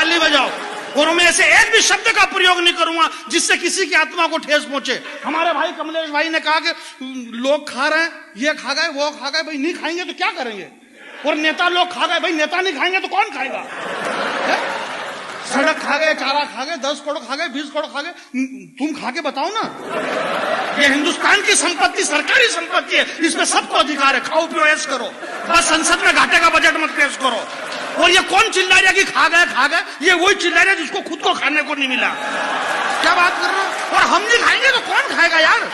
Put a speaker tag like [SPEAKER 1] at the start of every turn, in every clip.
[SPEAKER 1] ताली बजाओ। और मैं ऐसे एक भी शब्द का प्रयोग नहीं करूंगा जिससे किसी की आत्मा को ठेस पहुंचे। हमारे भाई कमलेश भाई ने कहा कि लोग खा रहे हैं, ये खा गए, वो खा गए, भाई नहीं खाएंगे तो क्या करेंगे? और नेता लोग खा गए, भाई नेता नहीं खाएंगे तो कौन खाएगा? सड़क खा गए, चारा खा गए, 10 करोड़ खा गए, 20 करोड़ खा गए, तुम खा के बताओ ना। ये हिंदुस्तान की संपत्ति सरकारी संपत्ति है, इसमें सबको अधिकार है, खाओ पियो ऐश करो, बस संसद में घाटे का बजट मत पेश करो। और ये कौन चिल्ला रहा कि खा गए, ये वही चिल्ला रहा जिसको खुद को खाने को नहीं मिला। क्या बात कर रहे हो? और हम नहीं खाएंगे तो कौन खाएगा यार?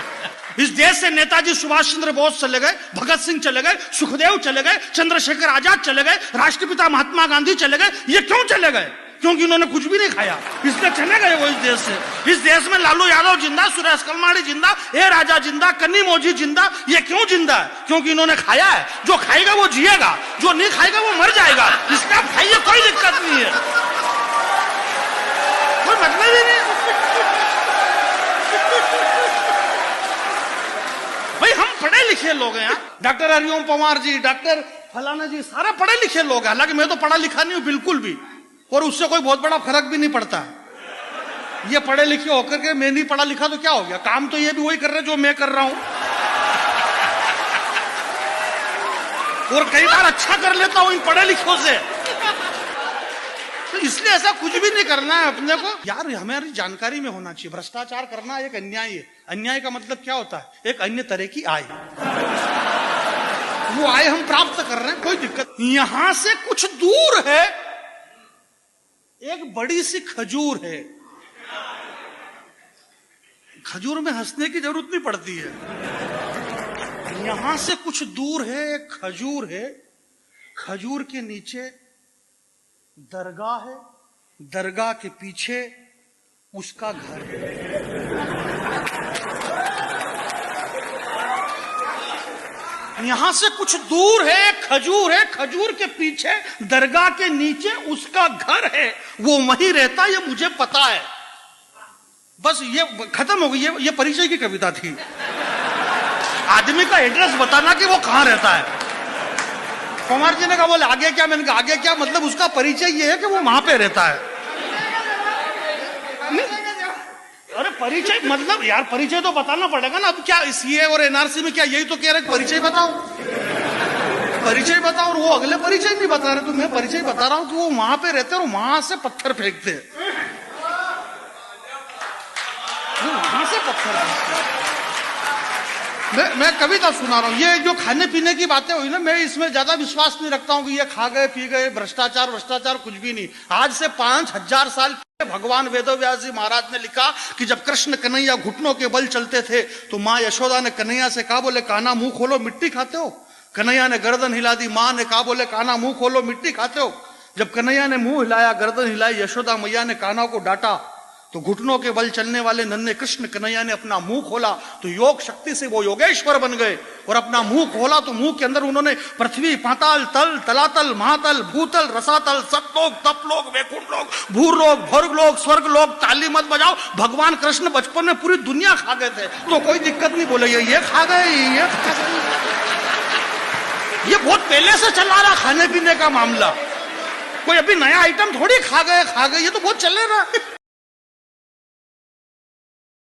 [SPEAKER 1] इस देश से नेताजी सुभाष चंद्र बोस चले गए, भगत सिंह चले गए, सुखदेव चले गए, चंद्रशेखर आजाद चले गए, राष्ट्रपिता महात्मा गांधी चले गए। ये क्यों चले गए? क्योंकि उन्होंने कुछ भी नहीं खाया, इसलिए चले गए वो इस देश से। इस देश में लालू यादव जिंदा, सुरेश कलमाड़ी जिंदा, ए राजा जिंदा, कन्नी मौजी जिंदा। ये क्यों जिंदा है? क्योंकि इन्होंने खाया है। जो खाएगा वो जिएगा, जो नहीं खाएगा वो मर जाएगा। इसलिए आप खाइए, कोई दिक्कत नहीं है, कोई मतलब ही नहीं। भाई हम पढ़े लिखे लोग हैं, डॉक्टर हरिओम पवार जी, डॉक्टर फलाना जी, सारे पढ़े लिखे लोग हैं। हालांकि मैं तो पढ़ा लिखा नहीं हूं बिल्कुल भी, और उससे कोई बहुत बड़ा फर्क भी नहीं पड़ता। ये पढ़े लिखे होकर के मैं नहीं पढ़ा लिखा तो क्या हो गया? काम तो ये भी वही कर रहे जो मैं कर रहा हूं, और कई बार अच्छा कर लेता हूं इन पढ़े लिखों से। तो इसलिए ऐसा कुछ भी नहीं करना है अपने को यार, हमारी जानकारी में होना चाहिए। भ्रष्टाचार करना एक अन्याय है। अन्याय का मतलब क्या होता है? एक अन्य तरह की आय। वो आय हम प्राप्त कर रहे हैं, कोई दिक्कत। यहां से कुछ दूर है एक बड़ी सी खजूर है। खजूर में हंसने की जरूरत नहीं पड़ती है। यहां से कुछ दूर है एक खजूर है, खजूर के नीचे दरगाह है, दरगाह के पीछे उसका घर है। यहां से कुछ दूर है खजूर है, खजूर के पीछे दरगाह के नीचे उसका घर है। वो वहीं रहता है, ये मुझे पता है। बस ये खत्म हो गई। ये परिचय की कविता थी। आदमी का एड्रेस बताना कि वो कहां रहता है। कुमार जी ने कहा बोले आगे क्या? मैंने कहा आगे क्या मतलब? उसका परिचय ये है कि वो वहां पे रहता है। अरे परिचय मतलब यार, परिचय तो बताना पड़ेगा ना। अब क्या सीए और एनआरसी में क्या यही तो कह रहे परिचय बताओ, परिचय बताओ? और वो अगले परिचय नहीं बता रहे, तो मैं परिचय बता रहा हूं कि वो वहां पे रहते हैं और वहां से पत्थर फेंकते हैं। वहां से पत्थर फेंकते हैं। मैं कविता सुना रहा हूं। ये जो खाने पीने की बातें हुई ना, मैं इसमें ज्यादा विश्वास नहीं रखता हूं कि ये खा गए पी गए, भ्रष्टाचार कुछ भी नहीं। आज से 5000 साल भगवान वेदव्यास जी महाराज ने लिखा कि जब कृष्ण कन्हैया घुटनों के बल चलते थे तो माँ यशोदा ने कन्हैया से कहा बोले कान्हा मुंह खोलो मिट्टी खाते हो। कन्हैया ने गर्दन हिला दी। माँ ने कहा बोले कान्हा मुंह खोलो मिट्टी खाते हो। जब कन्हैया ने मुंह हिलाया, गर्दन हिलाई, यशोदा मैया ने कान्हा को डांटा। तो घुटनों के बल चलने वाले नन्हे कृष्ण कन्हैया ने अपना मुंह खोला तो योग शक्ति से वो योगेश्वर बन गए। और अपना मुंह खोला तो मुंह के अंदर उन्होंने पृथ्वी, पाताल, तल, तलातल, महातल, भूतल, रसातल, सतलोक, तपलोक, वैकुंठ लोक, भूलोक, भोर्गलोक, स्वर्गलोक, ताली मत बजाओ। भगवान कृष्ण बचपन में पूरी दुनिया खा गए थे, तो कोई दिक्कत नहीं। बोले ये खा गए, ये बहुत पहले से चला रहा खाने पीने का मामला। कोई अभी नया आइटम थोड़ी खा गए, ये तो बहुत चल रहा है।